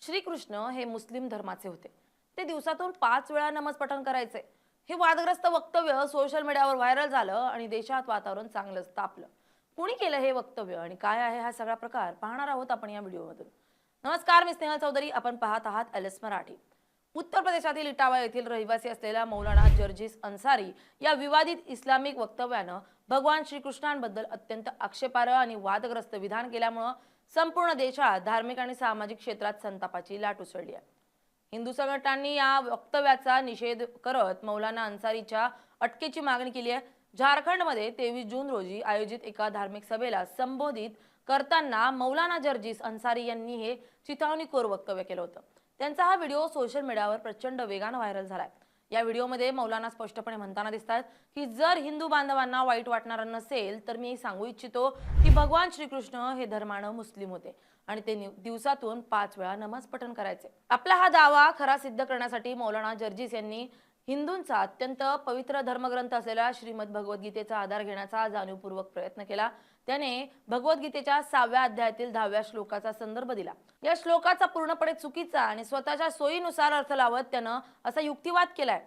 श्रीकृष्ण हे मुस्लिम धर्माचे होते। ते दिवसातून 5 वेळा नमाज पठण करायचे। हे वादग्रस्त वक्तव्य सोशल मीडियावर व्हायरल झालं आणि देशात वातावरण चांगलंच तापलं। कोणी केलं हे वक्तव्य आणि काय आहे हा सगळा प्रकार पाहणार आहोत आपण या व्हिडिओमधून। नमस्कार, मी स्नेहल चौधरी, आपण पाहत आहात एलएस मराठी। उत्तर प्रदेशातील इटावा येथील रहिवासी असलेल्या मौलाना जर्जिस अन्सारी या विवादित इस्लामिक वक्तव्यानं भगवान श्रीकृष्णांबद्दल अत्यंत आक्षेपार्ह आणि वादग्रस्त विधान केल्यामुळे संपूर्ण देशात धार्मिक आणि सामाजिक क्षेत्रात संतापाची लाट उसळली आहे। हिंदू संघटनांनी या वक्तव्याचा निषेध करत मौलाना अन्सारीच्या अटकेची मागणी केली आहे। झारखंडमध्ये 23 जून रोजी आयोजित एका धार्मिक सभेला संबोधित करताना मौलाना जर्जिस अन्सारी यांनी हे चिथावणीखोर वक्तव्य केलं होतं। त्यांचा हा व्हिडिओ सोशल मीडियावर प्रचंड वेगाने व्हायरल झालाय। या व्हिडिओमध्ये मौलाना स्पष्टपणे म्हणताना दिसतात की जर हिंदू बांधवांना वाईट वाटणार नसेल तर मी सांगू इच्छितो की भगवान श्रीकृष्ण हे धर्मानं मुस्लिम होते आणि ते दिवसातून 5 वेळा नमाज पठण करायचे। आपला हा दावा खरा सिद्ध करण्यासाठी मौलाना जर्जिस यांनी हिंदूंचा अत्यंत पवित्र धर्मग्रंथ असलेला श्रीमद भगवद्गीतेचा आधार घेण्याचा जाणीवपूर्वक प्रयत्न केला। त्याने भगवद्गीतेच्या 6व्या अध्यायातील 10व्या श्लोकाचा संदर्भ दिला। या श्लोकाचा पूर्णपणे चुकीचा आणि स्वतःच्या सोयीनुसार अर्थ लावत त्यानं असा युक्तिवाद केलाय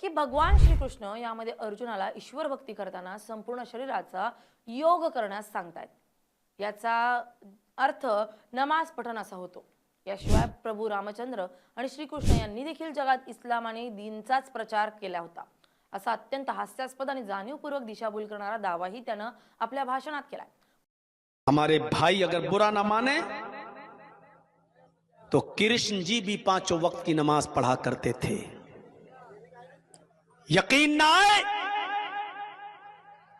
की भगवान श्रीकृष्ण यामध्ये अर्जुनाला ईश्वर भक्ती करताना संपूर्ण शरीराचा योग करण्यास सांगतायत। याचा अर्थ नमाज पठण असा होतो। याशिवाय प्रभू रामचंद्र आणि श्रीकृष्ण यांनी देखील जगात इस्लाम आणि दीनचाच प्रचार केला होता असा अत्यंत हास्यास्पद आणि जाणीवपूर्वक दिशाभूल करणारा दावाही त्यानं आपल्या भाषणात केला। हमारे भाई अगर बुरा ना माने तो कृष्ण जी भी 5 वक्त की नमाज पढ़ा करते थे। यकीन ना आए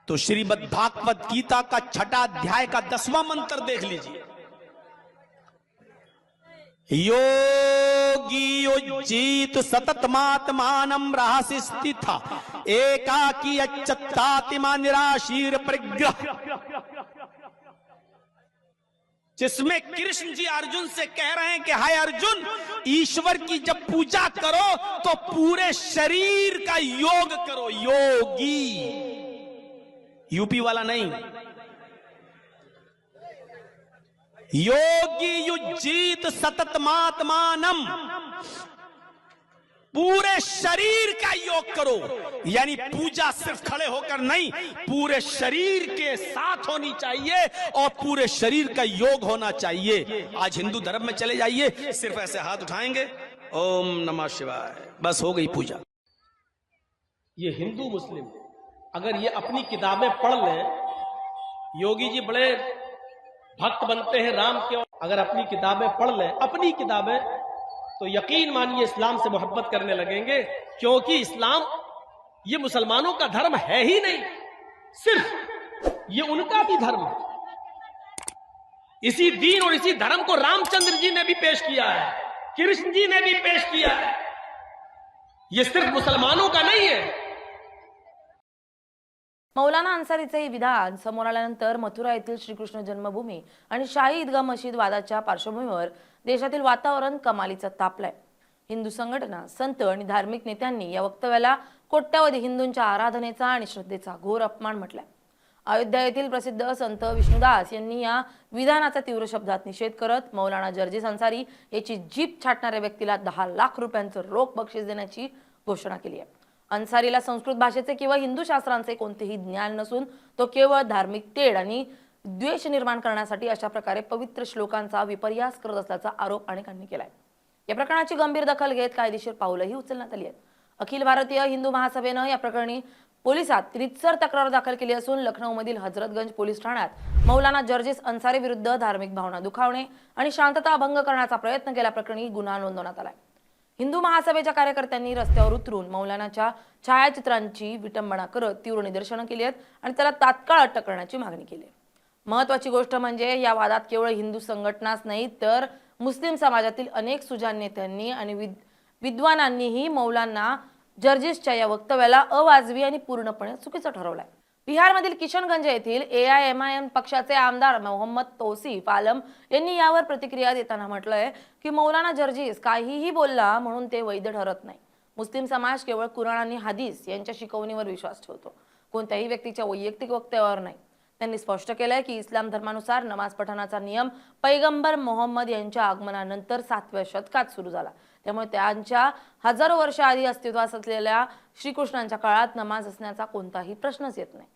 तो श्रीमद् भागवत गीता का 6ठा अध्याय का 10वां मंत्र देख लीजिए। योगी युज्जीत सततमात्मानं रहसि स्थिता एकाकी अच्युतात्मा निराशीर परिग्रह, जिसमें कृष्ण जी अर्जुन से कह रहे हैं कि हाय अर्जुन, ईश्वर की जब पूजा करो तो पूरे शरीर का योग करो। योगी यूपी वाला नहीं, योगी युज्जीत सततमात्मानं, पूरे शरीर का योग करो। यानी पूजा सिर्फ खड़े होकर नहीं, पूरे शरीर के साथ होनी चाहिए और पूरे शरीर का योग होना चाहिए। आज हिंदू धर्म में चले जाइए, सिर्फ ऐसे हाथ उठाएंगे, ओम नमः शिवाय, बस हो गई पूजा। ये हिंदू मुस्लिम अगर ये अपनी किताबें पढ़ लें, योगी जी बड़े भक्त बनते हैं राम के, अगर अपनी किताबें पढ़ लें, अपनी किताबें, तो यकीन मानिए इस्लाम से मोहब्बत करने लगेंगे। क्योंकि इस्लाम ये मुसलमानों का धर्म है ही नहीं, सिर्फ ये उनका भी धर्म है। इसी दीन और इसी धर्म को रामचंद्र जी ने भी पेश किया है, कृष्ण जी ने भी पेश किया है। ये सिर्फ मुसलमानों का नहीं है। मौलाना अन्सारीचे हे विधान समोर आल्यानंतर मथुरा येथील श्रीकृष्ण जन्मभूमी आणि शाही ईदगाह मशीद वादाच्या पार्श्वभूमीवर देशातील वातावरण कमालीचं तापलंय। हिंदू संघटना, संत आणि धार्मिक नेत्यांनी या वक्तव्याला कोट्यावधी हिंदूंच्या आराधनेचा आणि श्रद्धेचा घोर अपमान म्हटलाय। अयोध्या येथील प्रसिद्ध संत विष्णुदास यांनी या विधानाचा तीव्र शब्दात निषेध करत मौलाना जर्जिस अन्सारी याची जीभ छाटणाऱ्या व्यक्तीला 10 लाख रुपयांचं रोख बक्षीस देण्याची घोषणा केली आहे। अन्सारीला संस्कृत भाषेचे किंवा हिंदू शास्त्रांचे कोणतेही ज्ञान नसून तो केवळ धार्मिक तेढ आणि द्वेष निर्माण करण्यासाठी अशा प्रकारे पवित्र श्लोकांचा विपर्यास करत असल्याचा आरोप अनेकांनी केलाय। या प्रकरणाची गंभीर दखल घेत कायदेशीर पावलंही उचलण्यात आली आहेत। अखिल भारतीय हिंदू महासभेनं या प्रकरणी पोलिसात रितसर तक्रार दाखल केली असून लखनौमधील हजरतगंज पोलीस ठाण्यात मौलाना जर्जिस अन्सारी विरुद्ध धार्मिक भावना दुखावणे आणि शांतता भंग करण्याचा प्रयत्न केल्याप्रकरणी गुन्हा नोंदवण्यात आलाय। हिंदू महासभेच्या कार्यकर्त्यांनी रस्त्यावर उतरून मौलानाच्या छायाचित्रांची विटंबना करत तीव्र निदर्शनं केली आहेत आणि त्याला तात्काळ अटक करण्याची मागणी केली आहे। महत्त्वाची गोष्ट म्हणजे या वादात केवळ हिंदू संघटनाच नाही तर मुस्लिम समाजातील अनेक सुजाण नेत्यांनी आणि विद्वानांनीही मौलाना जर्जिसच्या या वक्तव्याला अवाजवी आणि पूर्णपणे चुकीचं ठरवलंय। बिहारमधील किशनगंज येथील AIMIM पक्षाचे आमदार मोहम्मद तौसीफ आलम यांनी यावर प्रतिक्रिया देताना म्हटलंय की मौलाना जर्जिस काहीही बोलला म्हणून ते वैध ठरत नाही। मुस्लिम समाज केवळ कुराण आणि हदीस यांच्या शिकवणीवर विश्वास ठेवतो, कोणत्याही व्यक्तीच्या वैयक्तिक वक्तव्यावर नाही। यांनी स्पष्ट केलंय की इस्लाम धर्मानुसार नमाज पठणाचा नियम पैगंबर मोहम्मद यांच्या आगमनानंतर 7व्या शतकात सुरू झाला. त्यामुळे त्यांच्या हजारो वर्ष आधी अस्तित्वात असलेल्या श्रीकृष्णांच्या काळात नमाज असण्याचा कोणताही प्रश्नच येत नाही.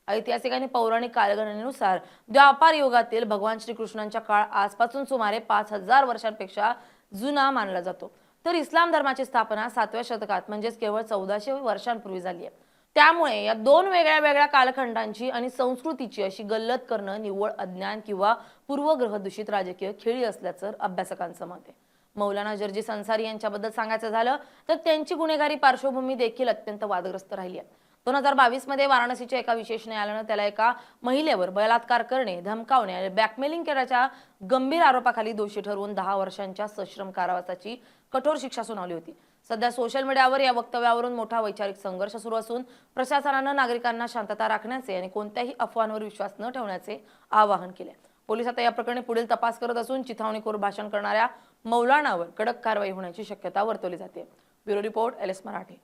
ऐतिहासिक आणि पौराणिक कालगणनेनुसार द्वापार युगातील भगवान श्रीकृष्णांचा काळ आजपासून सुमारे 5000 वर्षांपेक्षा जुना मानला जातो. तर इस्लाम धर्माची स्थापना 7व्या शतकात म्हणजेच केवळ 1400 वर्षांपूर्वी झाली आहे. त्यामुळे या दोन वेगळ्या वेगळ्या कालखंडांची आणि संस्कृतीची अशी गल्लत करणं निव्वळ अज्ञान किंवा पूर्वग्रहदूषित राजकीय खेळी असल्याचं अभ्यासकांचं मत आहे. मौलाना जर्जीस अन्सारी यांच्याबद्दल सांगायचं झालं तर त्यांची गुन्हेगारी पार्श्वभूमी देखील अत्यंत वादग्रस्त राहिली आहे. 2022 मध्ये वाराणसीच्या एका विशेष न्यायालयानं त्याला एका महिलेवर बलात्कार करणे, धमकावणे आणि ब्लॅकमेलिंग केल्याच्या गंभीर आरोपाखाली दोषी ठरवून 10 वर्षांच्या सश्रम कारावासाची कठोर शिक्षा सुनावली होती. सध्या सोशल मीडियावर या वक्तव्यावरून मोठा वैचारिक संघर्ष सुरू असून प्रशासनानं नागरिकांना शांतता राखण्याचे आणि कोणत्याही अफवांवर विश्वास न ठेवण्याचे आवाहन केले. पोलीस आता या प्रकरणी पुढील तपास करत असून चिथावणीखोर भाषण करणाऱ्या मौलानावर कडक कारवाई होण्याची शक्यता वर्तवली जाते. Bureau report LS Marathi.